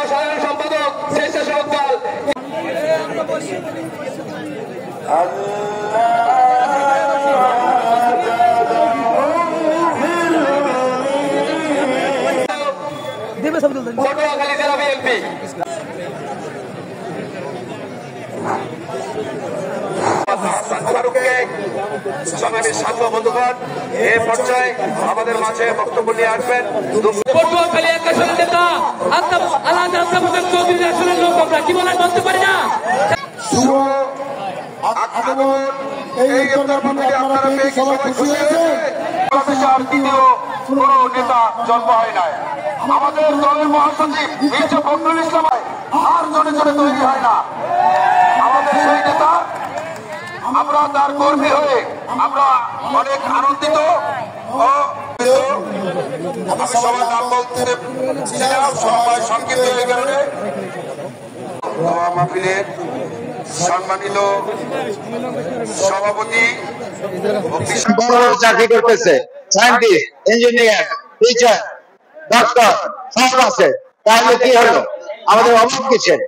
সাধারণ সম্পাদক স্বেচ্ছাসেবক দল পটুয়াখালী জেলা বিএনপি বন্ধুগণ এই পর্যায়ে আমাদের মাঝে বক্তব্য নিয়ে আসবেন পটুয়াখালী এক আসনের নেতা আলাদা চৌধুরী আসনের লোক আমরা কি বলার বলতে পারি না। জন্ম হয় নাই আমাদের দলের মহাসচিব মির্জা ফখরুল ইসলাম আর জনে জনে তৈরি হয় না আমাদের সেই নেতা। আমরা তার কর্মী হয়ে আমরা অনেক আনন্দিত ও সবার নাম বলতে সময় সংক্ষিপ্ত হয়ে কারণে মাহফিলের সম্মানিত সভাপতি চাকরি করতেছে, সায়েন্টিস্ট, ইঞ্জিনিয়ার, টিচার, ডক্টর সব আছে, তাহলে কি হলো? আমাদের অভাব কিসের?